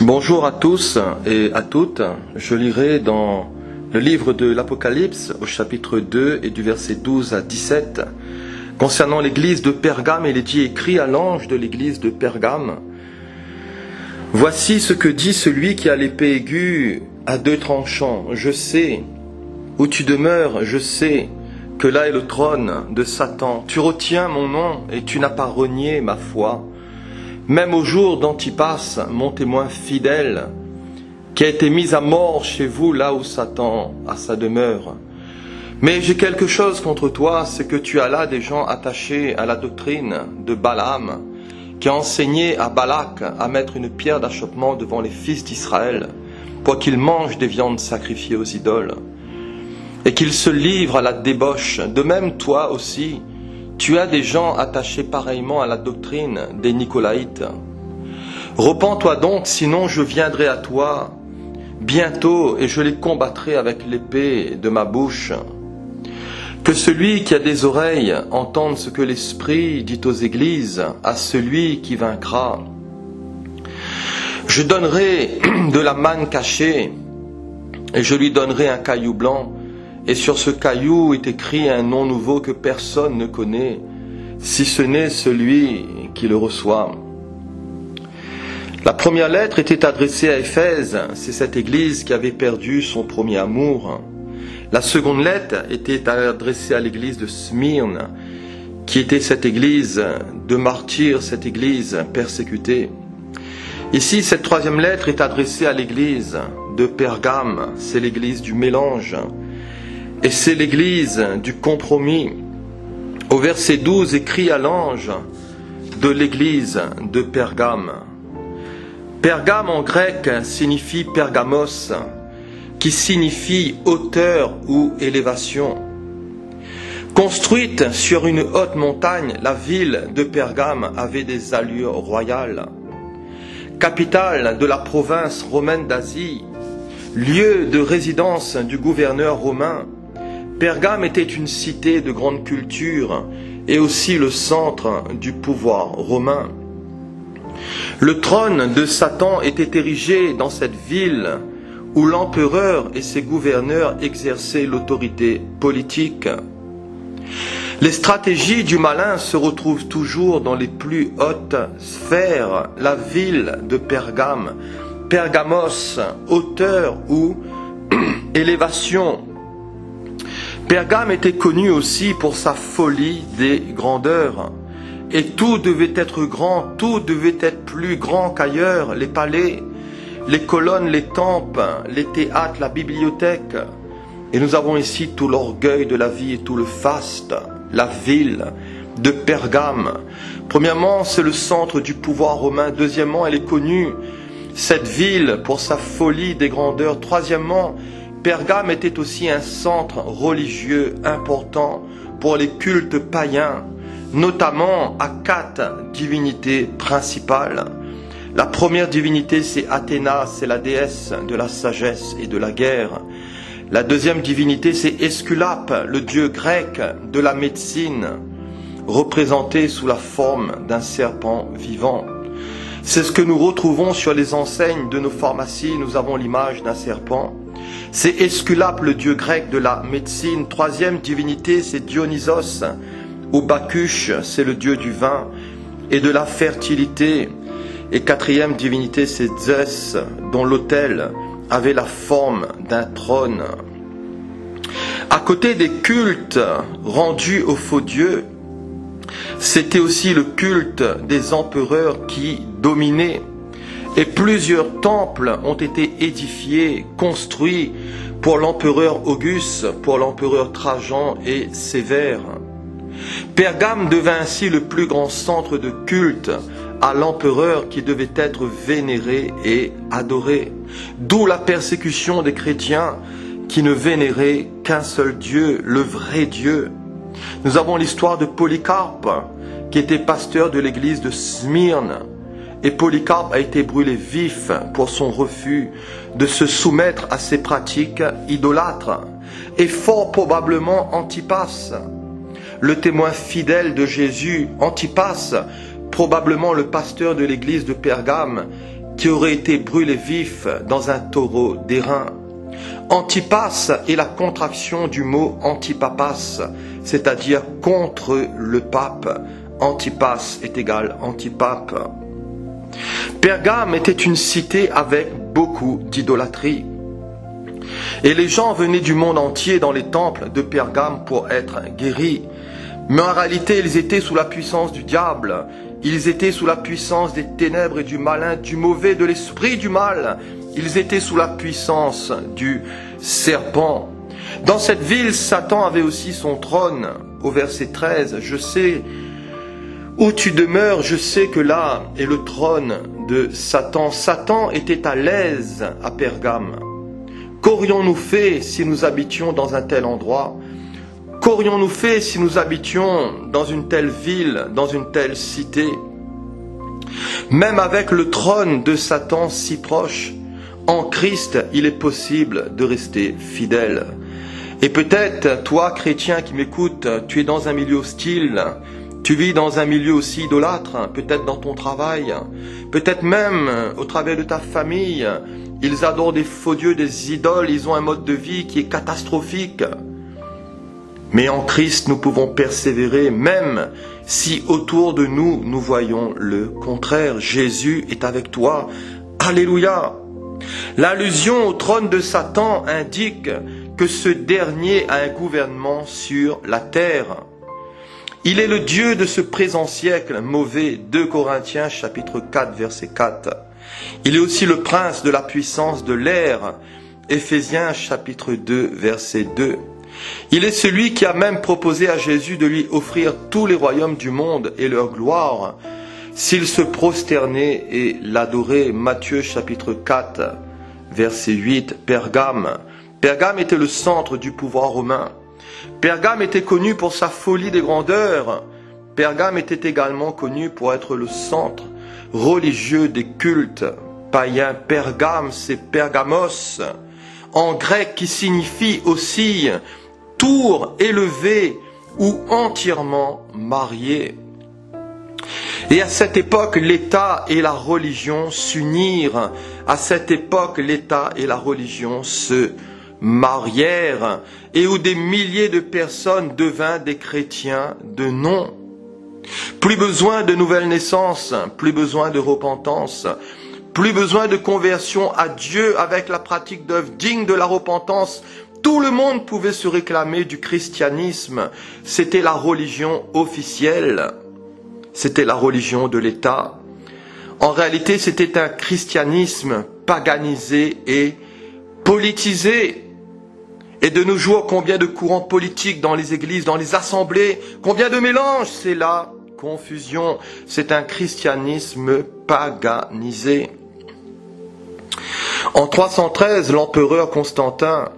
Bonjour à tous et à toutes. Je lirai dans le livre de l'Apocalypse au chapitre 2 et du verset 12 à 17 concernant l'église de Pergame. Il est dit écrit à l'ange de l'église de Pergame: Voici ce que dit celui qui a l'épée aiguë à deux tranchants. Je sais où tu demeures, je sais que là est le trône de Satan. Tu retiens mon nom et tu n'as pas renié ma foi. Même au jour d'Antipas, mon témoin fidèle, qui a été mis à mort chez vous là où Satan a sa demeure. Mais j'ai quelque chose contre toi, c'est que tu as là des gens attachés à la doctrine de Balaam, qui a enseigné à Balak à mettre une pierre d'achoppement devant les fils d'Israël, pour qu'ils mangent des viandes sacrifiées aux idoles, et qu'ils se livrent à la débauche. De même, toi aussi, tu as des gens attachés pareillement à la doctrine des Nicolaïtes. Repens-toi donc, sinon je viendrai à toi bientôt et je les combattrai avec l'épée de ma bouche. Que celui qui a des oreilles entende ce que l'Esprit dit aux églises, à celui qui vaincra. Je donnerai de la manne cachée et je lui donnerai un caillou blanc. Et sur ce caillou est écrit un nom nouveau que personne ne connaît, si ce n'est celui qui le reçoit. La première lettre était adressée à Éphèse, c'est cette église qui avait perdu son premier amour. La seconde lettre était adressée à l'église de Smyrne, qui était cette église de martyrs, cette église persécutée. Ici, cette troisième lettre est adressée à l'église de Pergame, c'est l'église du mélange. Et c'est l'église du compromis. Au verset 12, écrit à l'ange de l'église de Pergame. Pergame en grec signifie pergamos, qui signifie hauteur ou élévation. Construite sur une haute montagne, la ville de Pergame avait des allures royales. Capitale de la province romaine d'Asie, lieu de résidence du gouverneur romain, Pergame était une cité de grande culture et aussi le centre du pouvoir romain. Le trône de Satan était érigé dans cette ville où l'empereur et ses gouverneurs exerçaient l'autorité politique. Les stratégies du malin se retrouvent toujours dans les plus hautes sphères. La ville de Pergame, Pergamos, hauteur ou élévation. Pergame était connu aussi pour sa folie des grandeurs. Et tout devait être grand, tout devait être plus grand qu'ailleurs. Les palais, les colonnes, les temples, les théâtres, la bibliothèque. Et nous avons ici tout l'orgueil de la vie et tout le faste, la ville de Pergame. Premièrement, c'est le centre du pouvoir romain. Deuxièmement, elle est connue, cette ville, pour sa folie des grandeurs. Troisièmement, Pergame était aussi un centre religieux important pour les cultes païens, notamment à 4 divinités principales. La première divinité, c'est Athéna, c'est la déesse de la sagesse et de la guerre. La deuxième divinité, c'est Esculape, le dieu grec de la médecine, représenté sous la forme d'un serpent vivant. C'est ce que nous retrouvons sur les enseignes de nos pharmacies, nous avons l'image d'un serpent. C'est Esculape, le dieu grec de la médecine. Troisième divinité, c'est Dionysos, ou Bacchus, c'est le dieu du vin et de la fertilité. Et quatrième divinité, c'est Zeus, dont l'autel avait la forme d'un trône. À côté des cultes rendus aux faux dieux, c'était aussi le culte des empereurs qui dominait. Et plusieurs temples ont été édifiés, construits pour l'empereur Auguste, pour l'empereur Trajan et Sévère. Pergame devint ainsi le plus grand centre de culte à l'empereur qui devait être vénéré et adoré. D'où la persécution des chrétiens qui ne vénéraient qu'un seul Dieu, le vrai Dieu. Nous avons l'histoire de Polycarpe, qui était pasteur de l'église de Smyrne. Et Polycarpe a été brûlé vif pour son refus de se soumettre à ces pratiques idolâtres. Et fort probablement Antipas, le témoin fidèle de Jésus, Antipas, probablement le pasteur de l'église de Pergame, qui aurait été brûlé vif dans un taureau d'airain. Antipas est la contraction du mot antipapas, c'est-à-dire contre le pape. Antipas est égal antipape. Pergame était une cité avec beaucoup d'idolâtrie. Et les gens venaient du monde entier dans les temples de Pergame pour être guéris. Mais en réalité, ils étaient sous la puissance du diable. Ils étaient sous la puissance des ténèbres et du malin, du mauvais, de l'esprit du mal. Ils étaient sous la puissance du serpent. Dans cette ville, Satan avait aussi son trône. Au verset 13, je sais où tu demeures, je sais que là est le trône de Satan. Satan était à l'aise à Pergame. Qu'aurions-nous fait si nous habitions dans un tel endroit? Qu'aurions-nous fait si nous habitions dans une telle ville, dans une telle cité? Même avec le trône de Satan si proche, en Christ, il est possible de rester fidèle. Et peut-être, toi, chrétien qui m'écoutes, tu es dans un milieu hostile, tu vis dans un milieu aussi idolâtre, peut-être dans ton travail, peut-être même au travers de ta famille. Ils adorent des faux dieux, des idoles, ils ont un mode de vie qui est catastrophique. Mais en Christ, nous pouvons persévérer, même si autour de nous, nous voyons le contraire. Jésus est avec toi. Alléluia. L'allusion au trône de Satan indique que ce dernier a un gouvernement sur la terre. Il est le Dieu de ce présent siècle mauvais. 2 Corinthiens chapitre 4 verset 4. Il est aussi le prince de la puissance de l'air. Éphésiens chapitre 2 verset 2. Il est celui qui a même proposé à Jésus de lui offrir tous les royaumes du monde et leur gloire s'il se prosternait et l'adorait. Matthieu chapitre 4 verset 8. Pergame. Pergame était le centre du pouvoir romain. Pergame était connu pour sa folie des grandeurs. Pergame était également connu pour être le centre religieux des cultes païens. Pergame, c'est Pergamos, en grec qui signifie aussi tour élevé ou entièrement marié. Et à cette époque, l'État et la religion s'unirent. À cette époque, l'État et la religion se marièrent et où des milliers de personnes devinrent des chrétiens de nom. Plus besoin de nouvelles naissances, plus besoin de repentance, plus besoin de conversion à Dieu avec la pratique d'œuvres dignes de la repentance. Tout le monde pouvait se réclamer du christianisme. C'était la religion officielle. C'était la religion de l'État. En réalité, c'était un christianisme paganisé et politisé. Et de nos jours, combien de courants politiques dans les églises, dans les assemblées, combien de mélanges, c'est la confusion. C'est un christianisme paganisé. En 313, l'empereur Constantin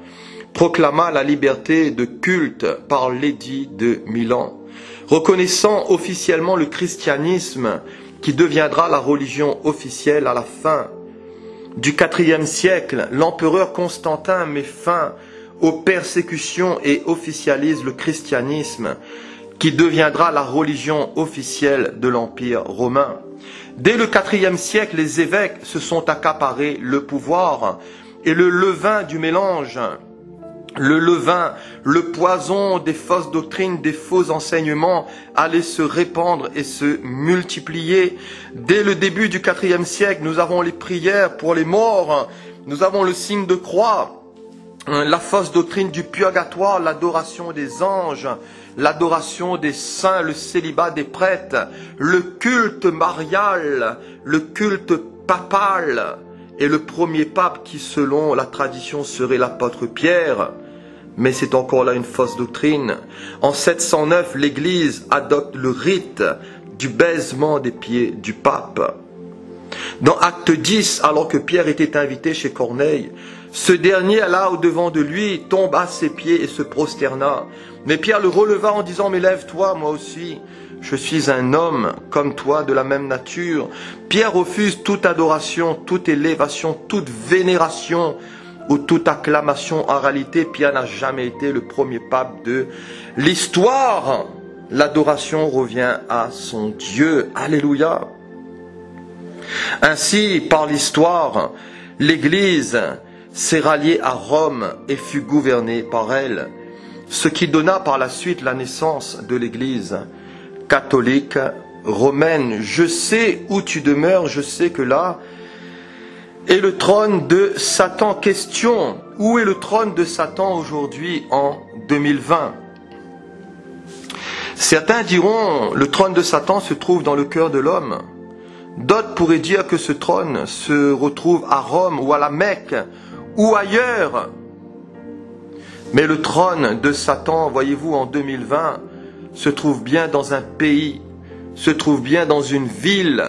proclama la liberté de culte par l'édit de Milan, reconnaissant officiellement le christianisme qui deviendra la religion officielle à la fin du IVe siècle. L'empereur Constantin met fin aux persécutions et officialise le christianisme qui deviendra la religion officielle de l'Empire romain. Dès le IVe siècle, les évêques se sont accaparés le pouvoir et le levain du mélange, le levain, le poison des fausses doctrines, des faux enseignements allait se répandre et se multiplier. Dès le début du IVe siècle, nous avons les prières pour les morts, nous avons le signe de croix, la fausse doctrine du purgatoire, l'adoration des anges, l'adoration des saints, le célibat des prêtres, le culte marial, le culte papal, et le premier pape qui, selon la tradition, serait l'apôtre Pierre. Mais c'est encore là une fausse doctrine. En 709, l'Église adopte le rite du baisement des pieds du pape. Dans Acte 10, alors que Pierre était invité chez Corneille, ce dernier alla au-devant de lui, tomba à ses pieds et se prosterna. Mais Pierre le releva en disant « Mais lève-toi, moi aussi, je suis un homme comme toi, de la même nature. » Pierre refuse toute adoration, toute élévation, toute vénération ou toute acclamation. En réalité, Pierre n'a jamais été le premier pape de l'histoire. L'adoration revient à son Dieu. Alléluia. Ainsi, par l'histoire, l'Église s'est ralliée à Rome et fut gouvernée par elle, ce qui donna par la suite la naissance de l'Église catholique romaine. Je sais où tu demeures, je sais que là est le trône de Satan. Question, où est le trône de Satan aujourd'hui en 2020? Certains diront, le trône de Satan se trouve dans le cœur de l'homme. D'autres pourraient dire que ce trône se retrouve à Rome ou à la Mecque ou ailleurs. Mais le trône de Satan, voyez-vous, en 2020, se trouve bien dans un pays, se trouve bien dans une ville.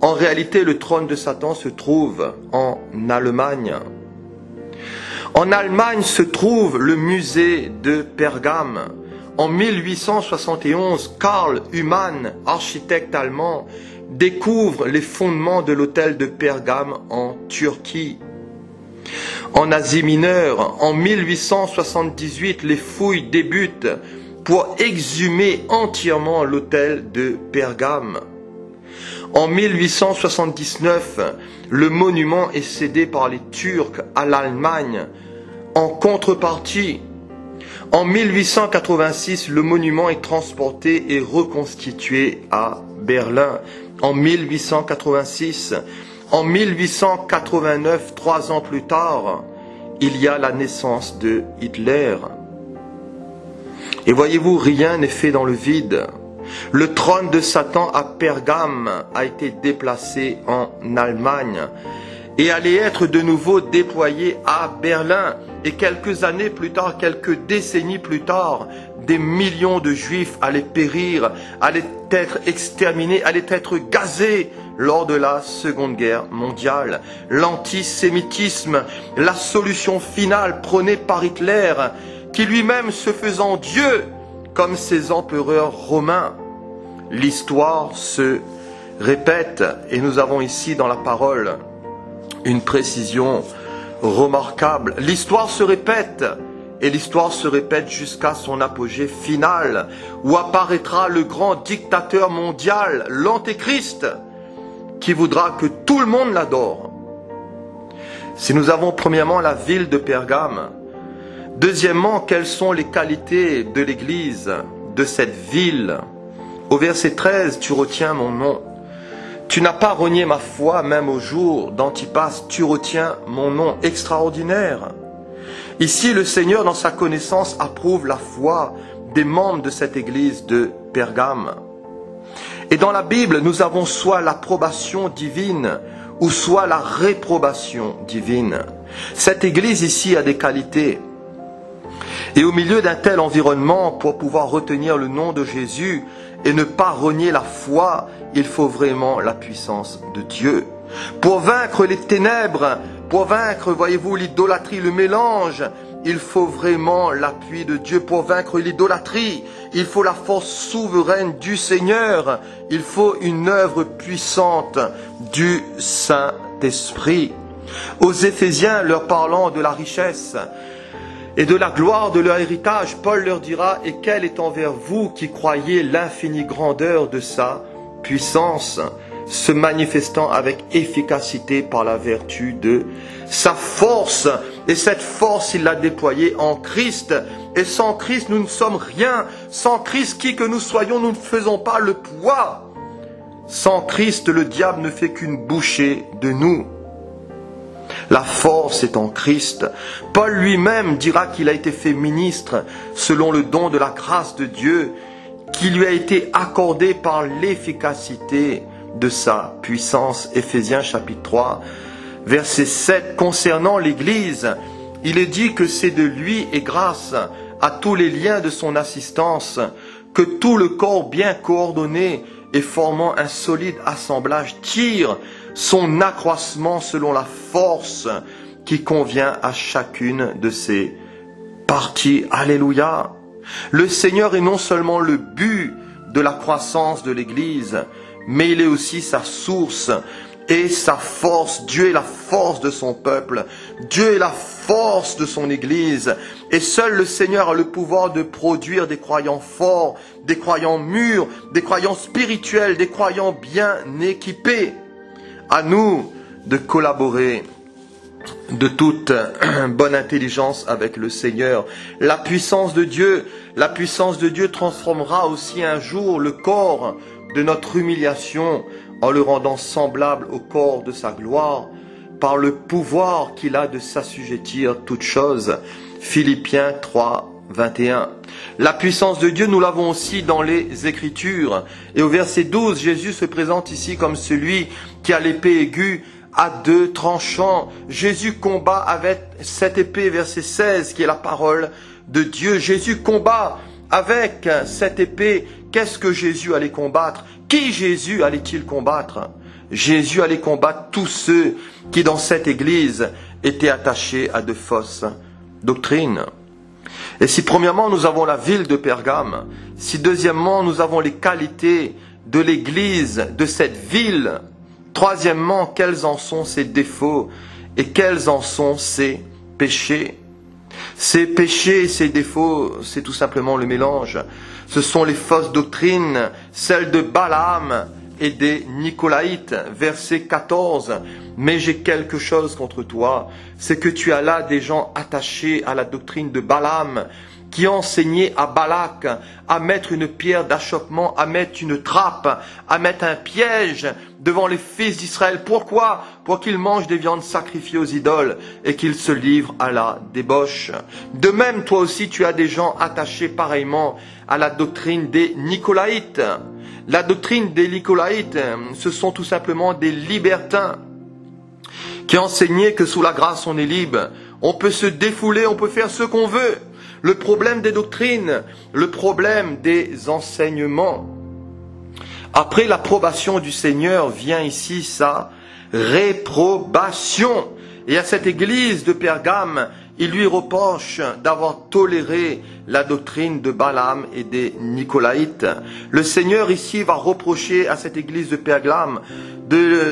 En réalité, le trône de Satan se trouve en Allemagne. En Allemagne se trouve le musée de Pergame. En 1871, Karl Humann, architecte allemand, découvre les fondements de l'autel de Pergame en Turquie. En Asie mineure, en 1878, les fouilles débutent pour exhumer entièrement l'autel de Pergame. En 1879, le monument est cédé par les Turcs à l'Allemagne. En contrepartie, en 1886, le monument est transporté et reconstitué à Berlin. En 1886, en 1889, 3 ans plus tard, il y a la naissance de Hitler. Et voyez-vous, rien n'est fait dans le vide. Le trône de Satan à Pergame a été déplacé en Allemagne et allait être de nouveau déployé à Berlin. Et quelques années plus tard, quelques décennies plus tard, des millions de Juifs allaient périr, allaient être exterminés, allaient être gazés lors de la Seconde Guerre mondiale. L'antisémitisme, la solution finale prônée par Hitler, qui lui-même se faisant Dieu, comme ses empereurs romains. L'histoire se répète et nous avons ici dans la parole une précision remarquable. L'histoire se répète et l'histoire se répète jusqu'à son apogée final où apparaîtra le grand dictateur mondial, l'Antéchrist, qui voudra que tout le monde l'adore. Si nous avons premièrement la ville de Pergame, deuxièmement, quelles sont les qualités de l'Église, de cette ville? Au verset 13, tu retiens mon nom. Tu n'as pas renié ma foi, même au jour d'Antipas, tu retiens mon nom extraordinaire. Ici, le Seigneur, dans sa connaissance, approuve la foi des membres de cette Église de Pergame. Et dans la Bible, nous avons soit l'approbation divine, ou soit la réprobation divine. Cette Église ici a des qualités. Et au milieu d'un tel environnement, pour pouvoir retenir le nom de Jésus et ne pas renier la foi, il faut vraiment la puissance de Dieu. Pour vaincre les ténèbres, pour vaincre, voyez-vous, l'idolâtrie, le mélange, il faut vraiment l'appui de Dieu. Pour vaincre l'idolâtrie, il faut la force souveraine du Seigneur. Il faut une œuvre puissante du Saint-Esprit. Aux Éphésiens, leur parlant de la richesse et de la gloire de leur héritage, Paul leur dira « Et quelle est envers vous qui croyez l'infinie grandeur de sa puissance, se manifestant avec efficacité par la vertu de sa force. » Et cette force, il l'a déployée en Christ. Et sans Christ, nous ne sommes rien. Sans Christ, qui que nous soyons, nous ne faisons pas le poids. Sans Christ, le diable ne fait qu'une bouchée de nous. La force est en Christ. Paul lui-même dira qu'il a été fait ministre selon le don de la grâce de Dieu qui lui a été accordé par l'efficacité de sa puissance. Éphésiens chapitre 3, verset 7. Concernant l'Église, il est dit que c'est de lui et grâce à tous les liens de son assistance que tout le corps bien coordonné et formant un solide assemblage tire son accroissement selon la force qui convient à chacune de ses parties. Alléluia! Le Seigneur est non seulement le but de la croissance de l'Église, mais il est aussi sa source et sa force. Dieu est la force de son peuple. Dieu est la force de son Église. Et seul le Seigneur a le pouvoir de produire des croyants forts, des croyants mûrs, des croyants spirituels, des croyants bien équipés. À nous de collaborer de toute bonne intelligence avec le Seigneur. La puissance de Dieu transformera aussi un jour le corps de notre humiliation en le rendant semblable au corps de sa gloire par le pouvoir qu'il a de s'assujettir toutes choses. Philippiens 3, 21. La puissance de Dieu, nous l'avons aussi dans les Écritures. Et au verset 12, Jésus se présente ici comme celui qui a l'épée aiguë à deux tranchants. Jésus combat avec cette épée, verset 16, qui est la parole de Dieu. Jésus combat avec cette épée. Qu'est-ce que Jésus allait combattre? Qui Jésus allait-il combattre? Jésus allait combattre tous ceux qui dans cette église étaient attachés à de fausses doctrines. Et si premièrement nous avons la ville de Pergame, si deuxièmement nous avons les qualités de l'église de cette ville, troisièmement, quels en sont ses défauts et quels en sont ses péchés? Ces péchés et ces défauts, c'est tout simplement le mélange. Ce sont les fausses doctrines, celles de Balaam et des Nicolaïtes. Verset 14. Mais j'ai quelque chose contre toi, c'est que tu as là des gens attachés à la doctrine de Balaam, qui enseignait à Balak à mettre une pierre d'achoppement, à mettre une trappe, à mettre un piège devant les fils d'Israël. Pourquoi? Pour qu'ils mangent des viandes sacrifiées aux idoles et qu'ils se livrent à la débauche. De même, toi aussi, tu as des gens attachés pareillement à la doctrine des Nicolaïtes. La doctrine des Nicolaïtes, ce sont tout simplement des libertins qui enseignaient que sous la grâce on est libre. On peut se défouler, on peut faire ce qu'on veut. Le problème des doctrines, le problème des enseignements. Après l'approbation du Seigneur vient ici sa réprobation. Et à cette église de Pergame, il lui reproche d'avoir toléré la doctrine de Balaam et des Nicolaïtes. Le Seigneur ici va reprocher à cette église de Pergame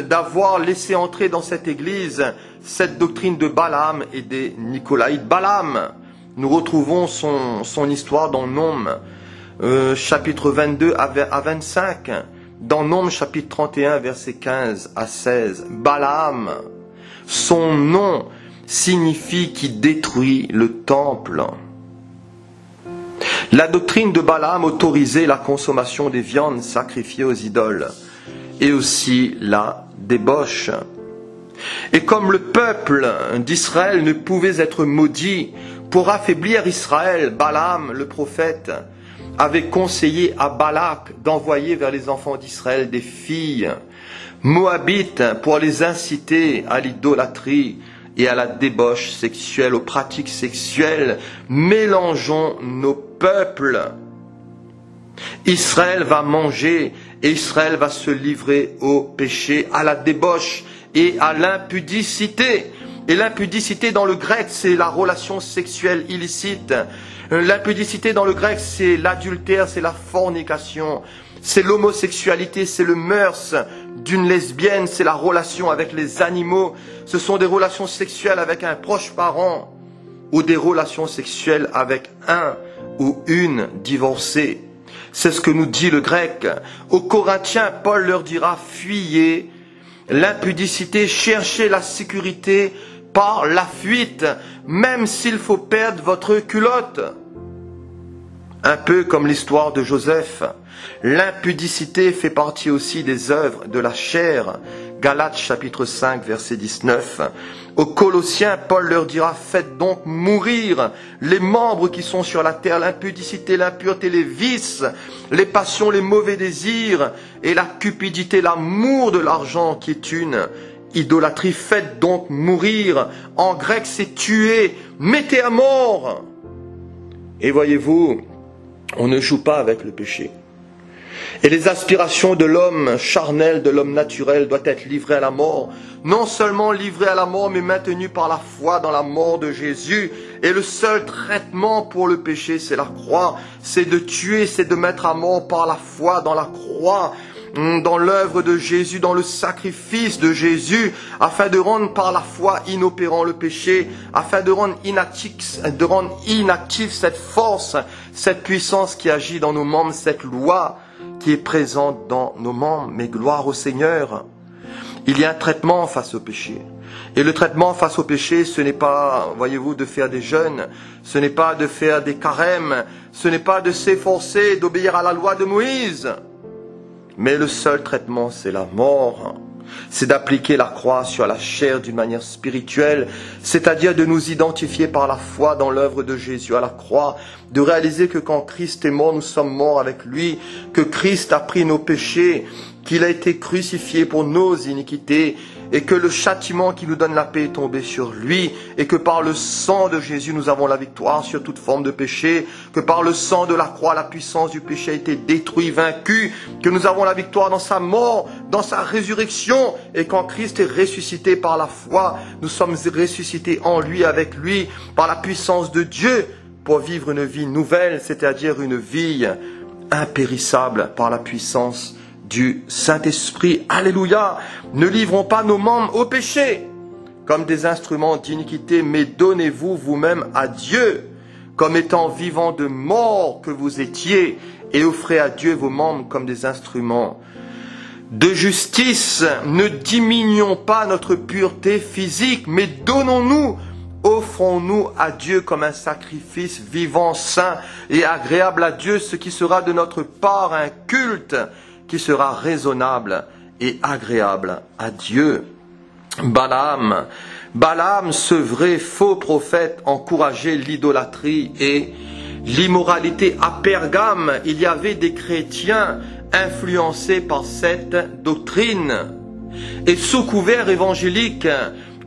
d'avoir laissé entrer dans cette église cette doctrine de Balaam et des Nicolaïtes. Balaam, nous retrouvons son histoire dans Nombres, chapitre 22 à 25, dans Nombres, chapitre 31, versets 15 à 16. Balaam, son nom signifie qui détruit le temple. La doctrine de Balaam autorisait la consommation des viandes sacrifiées aux idoles et aussi la débauche. Et comme le peuple d'Israël ne pouvait être maudit, pour affaiblir Israël, Balaam, le prophète, avait conseillé à Balak d'envoyer vers les enfants d'Israël des filles moabites pour les inciter à l'idolâtrie et à la débauche sexuelle, aux pratiques sexuelles. Mélangeons nos peuples. Israël va manger et Israël va se livrer au péché, à la débauche et à l'impudicité. Et l'impudicité dans le grec, c'est la relation sexuelle illicite. L'impudicité dans le grec, c'est l'adultère, c'est la fornication, c'est l'homosexualité, c'est le mœurs d'une lesbienne, c'est la relation avec les animaux. Ce sont des relations sexuelles avec un proche parent ou des relations sexuelles avec un ou une divorcée. C'est ce que nous dit le grec. Aux Corinthiens, Paul leur dira, fuyez l'impudicité, cherchez la sécurité par la fuite, même s'il faut perdre votre culotte. Un peu comme l'histoire de Joseph. L'impudicité fait partie aussi des œuvres de la chair. Galates chapitre 5 verset 19. Aux Colossiens, Paul leur dira, faites donc mourir les membres qui sont sur la terre, l'impudicité, l'impureté, les vices, les passions, les mauvais désirs et la cupidité, l'amour de l'argent qui est une idolâtrie. Faites donc mourir. En grec, c'est tuer, mettez à mort. Et voyez-vous, on ne joue pas avec le péché. Et les aspirations de l'homme charnel, de l'homme naturel, doivent être livrées à la mort. Non seulement livrées à la mort, mais maintenues par la foi dans la mort de Jésus. Et le seul traitement pour le péché, c'est la croix. C'est de tuer, c'est de mettre à mort par la foi dans la croix, dans l'œuvre de Jésus, dans le sacrifice de Jésus, afin de rendre par la foi inopérant le péché, afin de rendre inactif cette force, cette puissance qui agit dans nos membres, cette loi qui est présente dans nos membres. Mais gloire au Seigneur. il y a un traitement face au péché. Et le traitement face au péché, ce n'est pas, voyez-vous, de faire des jeûnes, ce n'est pas de faire des carêmes, ce n'est pas de s'efforcer d'obéir à la loi de Moïse. Mais le seul traitement, c'est la mort. C'est d'appliquer la croix sur la chair d'une manière spirituelle, c'est-à-dire de nous identifier par la foi dans l'œuvre de Jésus à la croix, de réaliser que quand Christ est mort, nous sommes morts avec lui, que Christ a pris nos péchés, qu'il a été crucifié pour nos iniquités, et que le châtiment qui nous donne la paix est tombé sur lui, et que par le sang de Jésus nous avons la victoire sur toute forme de péché, que par le sang de la croix la puissance du péché a été détruite, vaincue, que nous avons la victoire dans sa mort, dans sa résurrection, et quand Christ est ressuscité par la foi, nous sommes ressuscités en lui, avec lui, par la puissance de Dieu, pour vivre une vie nouvelle, c'est-à-dire une vie impérissable par la puissance du Saint-Esprit. Alléluia! Ne livrons pas nos membres au péché comme des instruments d'iniquité, mais donnez-vous vous-même à Dieu comme étant vivants de mort que vous étiez, et offrez à Dieu vos membres comme des instruments de justice. Ne diminuons pas notre pureté physique, mais donnons-nous, offrons-nous à Dieu comme un sacrifice vivant, saint et agréable à Dieu, ce qui sera de notre part un culte qui sera raisonnable et agréable à Dieu. Balaam, ce vrai faux prophète, encourageait l'idolâtrie et l'immoralité. À Pergame, il y avait des chrétiens influencés par cette doctrine. Et sous couvert évangélique,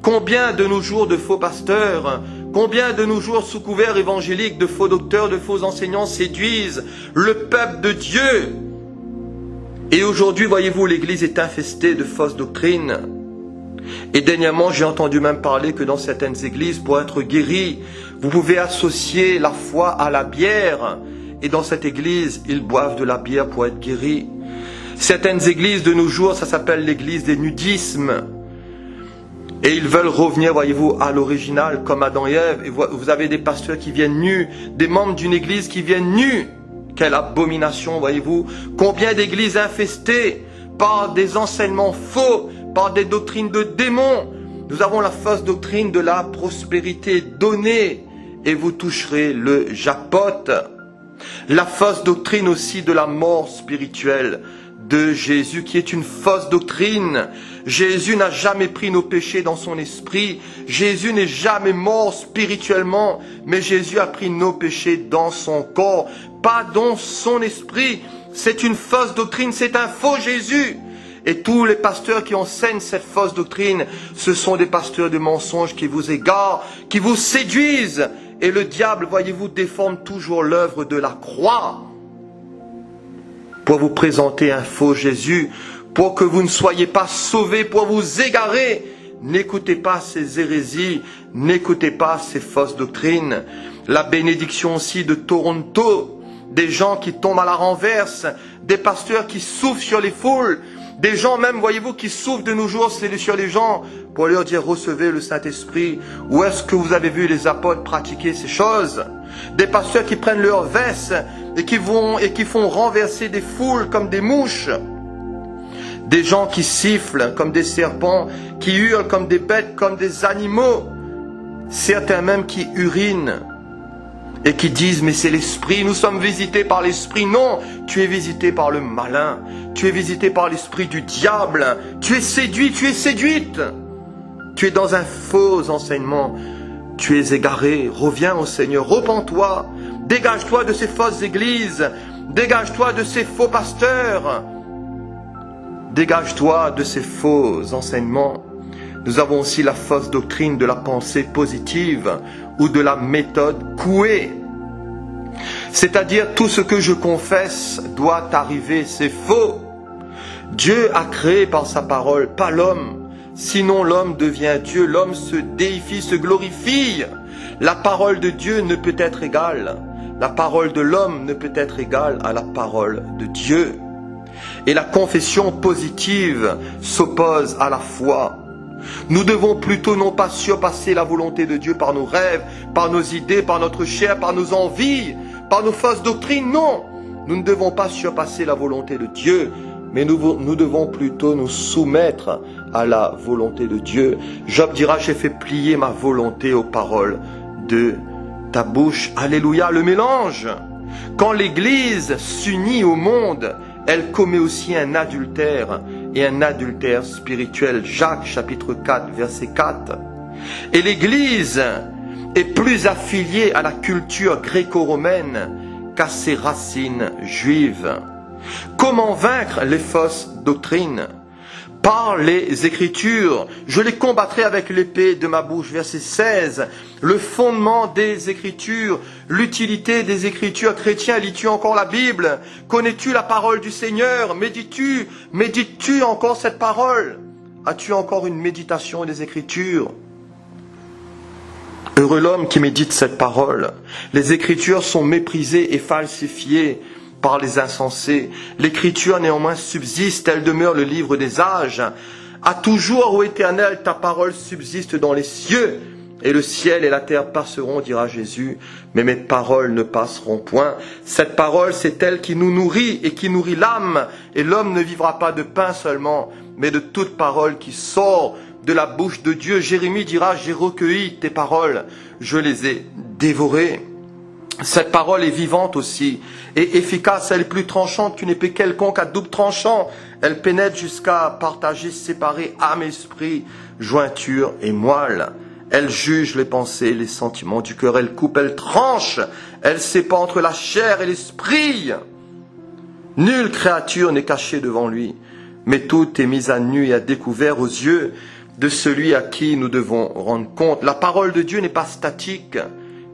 combien de nos jours de faux pasteurs, combien de nos jours sous couvert évangélique de faux docteurs, de faux enseignants séduisent le peuple de Dieu. Et aujourd'hui, voyez-vous, l'Église est infestée de fausses doctrines. Et dernièrement, j'ai entendu même parler que dans certaines églises, pour être guéri, vous pouvez associer la foi à la bière. Et dans cette église, ils boivent de la bière pour être guéris. Certaines églises de nos jours, ça s'appelle l'église des nudismes. Et ils veulent revenir, voyez-vous, à l'original, comme Adam et Ève. Et vous avez des pasteurs qui viennent nus, des membres d'une église qui viennent nus. Quelle abomination, voyez-vous. Combien d'églises infestées par des enseignements faux, par des doctrines de démons. Nous avons la fausse doctrine de la prospérité donnée, et vous toucherez le jackpot. La fausse doctrine aussi de la mort spirituelle de Jésus, qui est une fausse doctrine. Jésus n'a jamais pris nos péchés dans son esprit. Jésus n'est jamais mort spirituellement, mais Jésus a pris nos péchés dans son corps, pas dans son esprit. C'est une fausse doctrine, c'est un faux Jésus. Et tous les pasteurs qui enseignent cette fausse doctrine, ce sont des pasteurs de mensonges qui vous égarent, qui vous séduisent. Et le diable, voyez-vous, déforme toujours l'œuvre de la croix pour vous présenter un faux Jésus, pour que vous ne soyez pas sauvés, pour vous égarer. N'écoutez pas ces hérésies, n'écoutez pas ces fausses doctrines. La bénédiction aussi de Toronto, des gens qui tombent à la renverse, des pasteurs qui souffrent sur les foules, des gens même, voyez-vous, qui souffrent de nos jours sur les gens, pour leur dire recevez le Saint-Esprit. Où est-ce que vous avez vu les apôtres pratiquer ces choses? Des pasteurs qui prennent leurs vestes et qui font renverser des foules comme des mouches. Des gens qui sifflent comme des serpents, qui hurlent comme des bêtes, comme des animaux. Certains même qui urinent et qui disent mais c'est l'esprit, nous sommes visités par l'esprit. Non, tu es visité par le malin, tu es visité par l'esprit du diable, tu es séduit, tu es séduite. Tu es dans un faux enseignement, tu es égaré. Reviens au Seigneur, repens-toi, dégage-toi de ces fausses églises, dégage-toi de ces faux pasteurs, dégage-toi de ces faux enseignements. Nous avons aussi la fausse doctrine de la pensée positive ou de la méthode Coué. C'est-à-dire tout ce que je confesse doit arriver, c'est faux. Dieu a créé par sa parole, pas l'homme. Sinon l'homme devient Dieu, l'homme se déifie, se glorifie. La parole de Dieu ne peut être égale. La parole de l'homme ne peut être égale à la parole de Dieu. Et la confession positive s'oppose à la foi. Nous devons plutôt non pas surpasser la volonté de Dieu par nos rêves, par nos idées, par notre chair, par nos envies, par nos fausses doctrines. Non, nous ne devons pas surpasser la volonté de Dieu, mais nous devons plutôt nous soumettre à la volonté de Dieu. Job dira, j'ai fait plier ma volonté aux paroles de ta bouche. Alléluia, le mélange. Quand l'Église s'unit au monde, elle commet aussi un adultère, et un adultère spirituel. Jacques chapitre 4, verset 4. Et l'Église est plus affiliée à la culture gréco-romaine qu'à ses racines juives. Comment vaincre les fausses doctrines? Par les Écritures. Je les combattrai avec l'épée de ma bouche. Verset 16. Le fondement des Écritures, l'utilité des Écritures. Chrétien, lis-tu encore la Bible? Connais-tu la parole du Seigneur? Médites-tu encore cette parole? As-tu encore une méditation des Écritures? Heureux l'homme qui médite cette parole. Les Écritures sont méprisées et falsifiées par les insensés. L'Écriture néanmoins subsiste, elle demeure le livre des âges. À toujours, ô Éternel, ta parole subsiste dans les cieux, et le ciel et la terre passeront, dira Jésus, mais mes paroles ne passeront point. Cette parole, c'est elle qui nous nourrit et qui nourrit l'âme, et l'homme ne vivra pas de pain seulement, mais de toute parole qui sort de la bouche de Dieu. Jérémie dira, j'ai recueilli tes paroles, je les ai dévorées. Cette parole est vivante aussi, et efficace, elle est plus tranchante qu'une épée quelconque à double tranchant. Elle pénètre jusqu'à partager, séparer âme et esprit, jointure et moelle. Elle juge les pensées, les sentiments du cœur, elle coupe, elle tranche, elle sépare entre la chair et l'esprit. Nulle créature n'est cachée devant lui, mais tout est mis à nu et à découvert aux yeux de celui à qui nous devons rendre compte. La parole de Dieu n'est pas statique,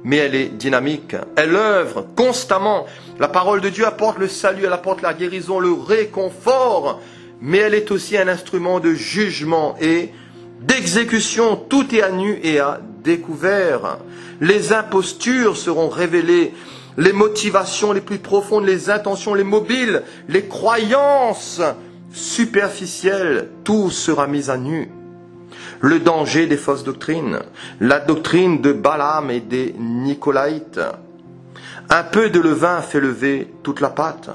mais elle est dynamique. Elle œuvre constamment. La parole de Dieu apporte le salut, elle apporte la guérison, le réconfort, mais elle est aussi un instrument de jugement et d'exécution. Tout est à nu et à découvert. Les impostures seront révélées, les motivations les plus profondes, les intentions, les mobiles, les croyances superficielles, tout sera mis à nu. Le danger des fausses doctrines, la doctrine de Balaam et des Nicolaïtes. Un peu de levain fait lever toute la pâte.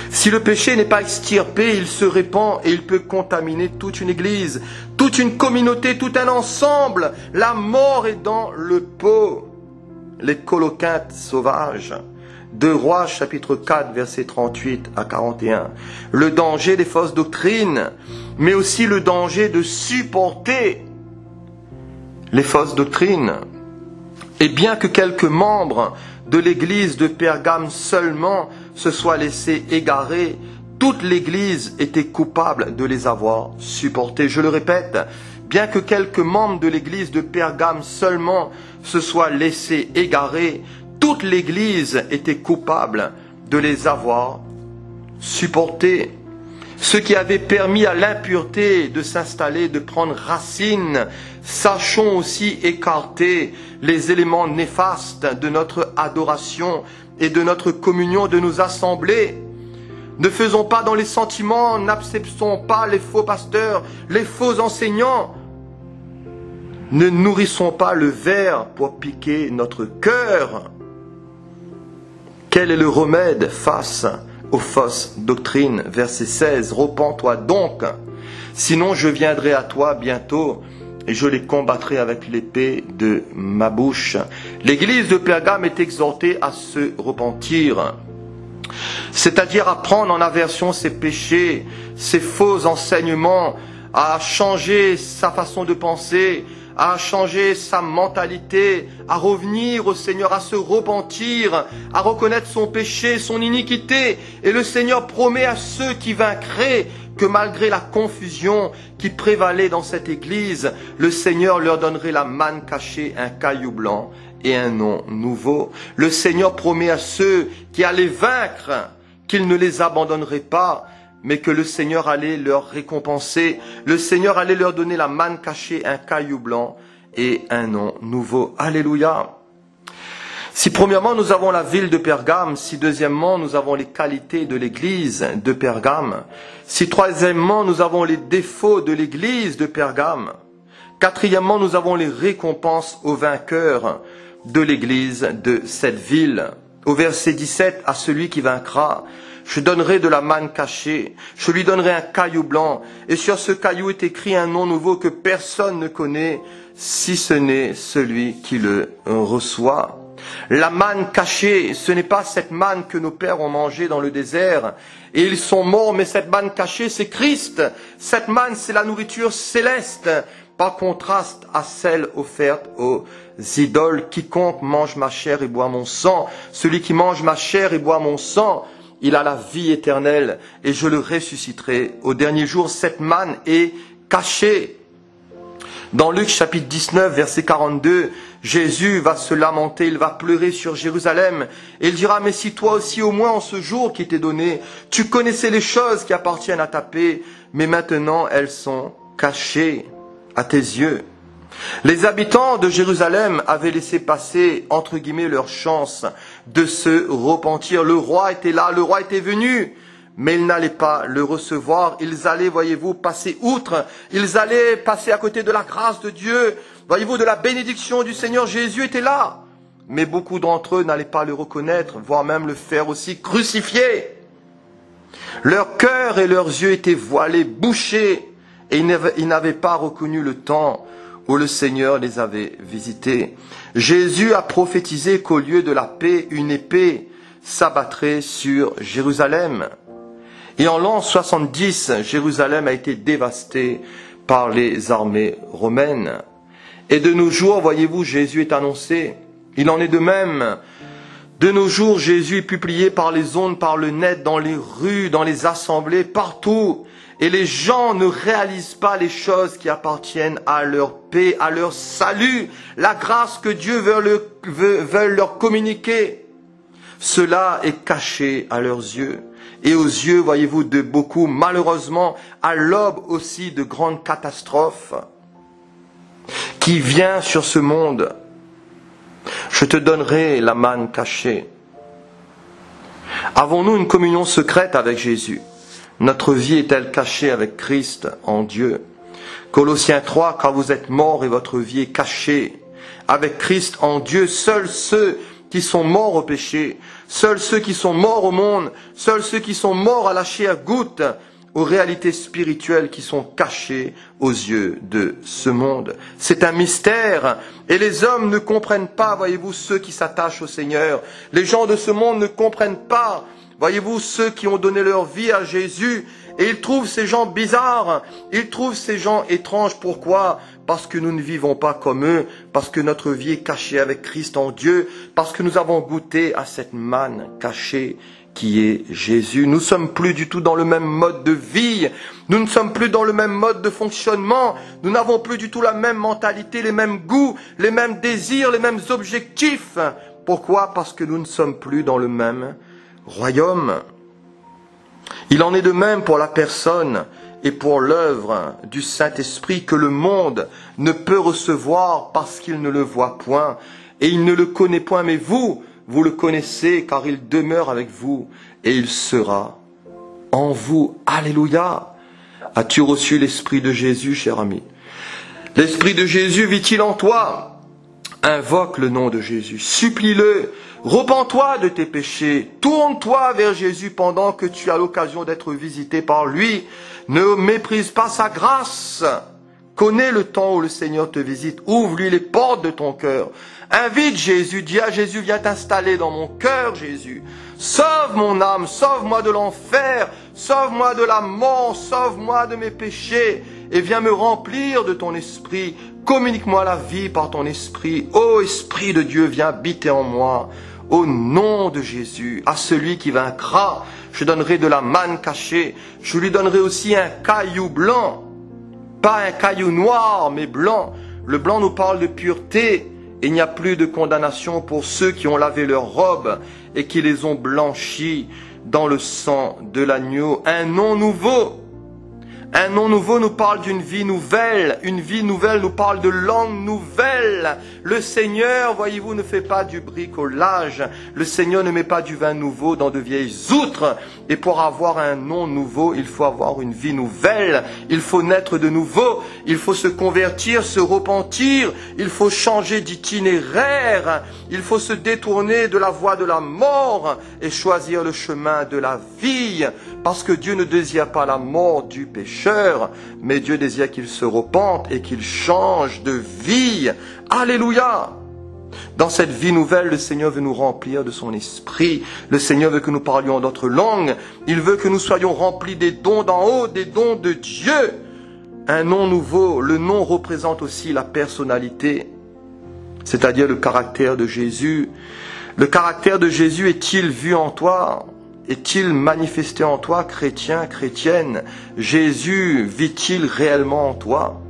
Si le péché n'est pas extirpé, il se répand et il peut contaminer toute une église, toute une communauté, tout un ensemble. La mort est dans le pot. Les coloquintes sauvages. 2 Rois chapitre 4 versets 38 à 41. Le danger des fausses doctrines, mais aussi le danger de supporter les fausses doctrines. Et bien que quelques membres de l'église de Pergame seulement se soient laissés égarer, toute l'église était coupable de les avoir supportés. Je le répète, bien que quelques membres de l'église de Pergame seulement se soient laissés égarer, toute l'église était coupable de les avoir supportés. Ce qui avait permis à l'impureté de s'installer, de prendre racine. Sachons aussi écarter les éléments néfastes de notre adoration et de notre communion, de nos assemblées. Ne faisons pas dans les sentiments, n'acceptons pas les faux pasteurs, les faux enseignants. Ne nourrissons pas le ver pour piquer notre cœur. Quel est le remède face aux fausses doctrines? Verset 16. Repens-toi donc, sinon je viendrai à toi bientôt et je les combattrai avec l'épée de ma bouche. L'église de Pergame est exhortée à se repentir, c'est-à-dire à prendre en aversion ses péchés, ses faux enseignements, à changer sa façon de penser, à changer sa mentalité, à revenir au Seigneur, à se repentir, à reconnaître son péché, son iniquité. Et le Seigneur promet à ceux qui vaincraient que malgré la confusion qui prévalait dans cette église, le Seigneur leur donnerait la manne cachée, un caillou blanc et un nom nouveau. Le Seigneur promet à ceux qui allaient vaincre qu'il ne les abandonnerait pas, mais que le Seigneur allait leur récompenser. Le Seigneur allait leur donner la manne cachée, un caillou blanc et un nom nouveau. Alléluia. Si premièrement nous avons la ville de Pergame, si deuxièmement nous avons les qualités de l'église de Pergame, si troisièmement nous avons les défauts de l'église de Pergame, quatrièmement nous avons les récompenses aux vainqueurs de l'église de cette ville. Au verset 17, à celui qui vaincra, je donnerai de la manne cachée, je lui donnerai un caillou blanc, et sur ce caillou est écrit un nom nouveau que personne ne connaît, si ce n'est celui qui le reçoit. La manne cachée, ce n'est pas cette manne que nos pères ont mangée dans le désert, et ils sont morts, mais cette manne cachée, c'est Christ. Cette manne, c'est la nourriture céleste, par contraste à celle offerte aux idoles. Quiconque mange ma chair et boit mon sang, celui qui mange ma chair et boit mon sang, il a la vie éternelle, et je le ressusciterai au dernier jour. Cette manne est cachée. Dans Luc chapitre 19, verset 42, Jésus va se lamenter, il va pleurer sur Jérusalem, et il dira, mais si toi aussi au moins en ce jour qui t'est donné, tu connaissais les choses qui appartiennent à ta paix, mais maintenant elles sont cachées à tes yeux. Les habitants de Jérusalem avaient laissé passer, entre guillemets, leur chance de se repentir. Le roi était là, le roi était venu, mais ils n'allaient pas le recevoir. Ils allaient, voyez-vous, passer outre. Ils allaient passer à côté de la grâce de Dieu. Voyez-vous, de la bénédiction du Seigneur. Jésus était là. Mais beaucoup d'entre eux n'allaient pas le reconnaître, voire même le faire aussi crucifier. Leur cœur et leurs yeux étaient voilés, bouchés, et ils n'avaient pas reconnu le temps où le Seigneur les avait visités. Jésus a prophétisé qu'au lieu de la paix, une épée s'abattrait sur Jérusalem. Et en l'an 70, Jérusalem a été dévastée par les armées romaines. Et de nos jours, voyez-vous, Jésus est annoncé. Il en est de même. De nos jours, Jésus est publié par les ondes, par le net, dans les rues, dans les assemblées, partout. Et les gens ne réalisent pas les choses qui appartiennent à leur paix, à leur salut, la grâce que Dieu veut leur communiquer. Cela est caché à leurs yeux. Et aux yeux, voyez-vous, de beaucoup, malheureusement, à l'aube aussi de grandes catastrophes qui vient sur ce monde. Je te donnerai la manne cachée. Avons-nous une communion secrète avec Jésus? Notre vie est-elle cachée avec Christ en Dieu? Colossiens 3, car vous êtes morts et votre vie est cachée avec Christ en Dieu. Seuls ceux qui sont morts au péché, seuls ceux qui sont morts au monde, seuls ceux qui sont morts à la chair goûtent aux réalités spirituelles qui sont cachées aux yeux de ce monde. C'est un mystère et les hommes ne comprennent pas, voyez-vous, ceux qui s'attachent au Seigneur. Les gens de ce monde ne comprennent pas, voyez-vous, ceux qui ont donné leur vie à Jésus, et ils trouvent ces gens bizarres, ils trouvent ces gens étranges. Pourquoi? Parce que nous ne vivons pas comme eux, parce que notre vie est cachée avec Christ en Dieu, parce que nous avons goûté à cette manne cachée qui est Jésus. Nous ne sommes plus du tout dans le même mode de vie, nous ne sommes plus dans le même mode de fonctionnement, nous n'avons plus du tout la même mentalité, les mêmes goûts, les mêmes désirs, les mêmes objectifs. Pourquoi? Parce que nous ne sommes plus dans le même royaume. Il en est de même pour la personne et pour l'œuvre du Saint-Esprit que le monde ne peut recevoir parce qu'il ne le voit point et il ne le connaît point. Mais vous le connaissez car il demeure avec vous et il sera en vous. Alléluia! As-tu reçu l'Esprit de Jésus, cher ami? L'Esprit de Jésus vit-il en toi? Invoque le nom de Jésus, supplie-le, repens-toi de tes péchés, tourne-toi vers Jésus pendant que tu as l'occasion d'être visité par lui. Ne méprise pas sa grâce. Connais le temps où le Seigneur te visite. Ouvre-lui les portes de ton cœur. Invite Jésus. Dis à Jésus, viens t'installer dans mon cœur, Jésus. Sauve mon âme, sauve-moi de l'enfer, sauve-moi de la mort, sauve-moi de mes péchés et viens me remplir de ton esprit. Communique-moi la vie par ton esprit. Ô Esprit de Dieu, viens habiter en moi. Au nom de Jésus, à celui qui vaincra, je donnerai de la manne cachée. Je lui donnerai aussi un caillou blanc. Pas un caillou noir, mais blanc. Le blanc nous parle de pureté. Il n'y a plus de condamnation pour ceux qui ont lavé leurs robes et qui les ont blanchis dans le sang de l'agneau. Un nom nouveau. Un nom nouveau nous parle d'une vie nouvelle. Une vie nouvelle nous parle de langue nouvelle. Le Seigneur, voyez-vous, ne fait pas du bricolage. Le Seigneur ne met pas du vin nouveau dans de vieilles outres. Et pour avoir un nom nouveau, il faut avoir une vie nouvelle. Il faut naître de nouveau. Il faut se convertir, se repentir. Il faut changer d'itinéraire. Il faut se détourner de la voie de la mort et choisir le chemin de la vie. Parce que Dieu ne désire pas la mort du pécheur, mais Dieu désire qu'il se repente et qu'il change de vie. Alléluia! Dans cette vie nouvelle, le Seigneur veut nous remplir de son esprit. Le Seigneur veut que nous parlions d'autres langues. Il veut que nous soyons remplis des dons d'en haut, des dons de Dieu. Un nom nouveau, le nom représente aussi la personnalité, c'est-à-dire le caractère de Jésus. Le caractère de Jésus est-il vu en toi? Est-il manifesté en toi, chrétien, chrétienne? Jésus vit-il réellement en toi?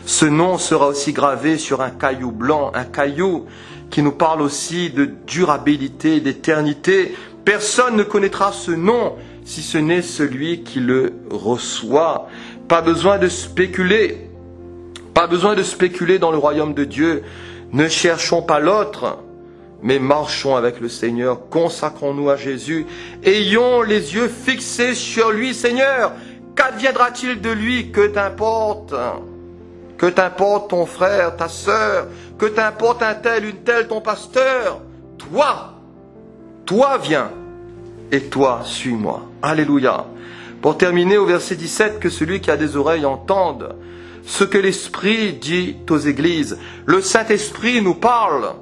Ce nom sera aussi gravé sur un caillou blanc, un caillou qui nous parle aussi de durabilité, d'éternité. Personne ne connaîtra ce nom si ce n'est celui qui le reçoit. Pas besoin de spéculer. Pas besoin de spéculer dans le royaume de Dieu. Ne cherchons pas l'autre, mais marchons avec le Seigneur, consacrons-nous à Jésus, ayons les yeux fixés sur lui. Seigneur, qu'adviendra-t-il de lui? Que t'importe? Que t'importe ton frère, ta sœur? Que t'importe un tel, une telle, ton pasteur? Toi viens, et toi suis-moi. Alléluia. Pour terminer au verset 17, que celui qui a des oreilles entende ce que l'Esprit dit aux églises. Le Saint-Esprit nous parle.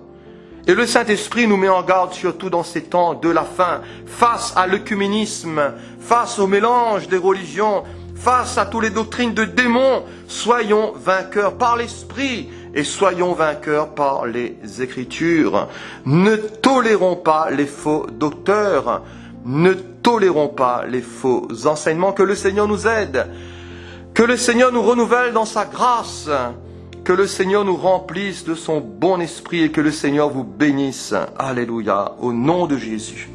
Et le Saint-Esprit nous met en garde, surtout dans ces temps de la fin, face à l'œcuménisme, face au mélange des religions, face à toutes les doctrines de démons. Soyons vainqueurs par l'Esprit et soyons vainqueurs par les Écritures. Ne tolérons pas les faux docteurs, ne tolérons pas les faux enseignements. Que le Seigneur nous aide, que le Seigneur nous renouvelle dans sa grâce, que le Seigneur nous remplisse de son bon esprit et que le Seigneur vous bénisse. Alléluia, au nom de Jésus.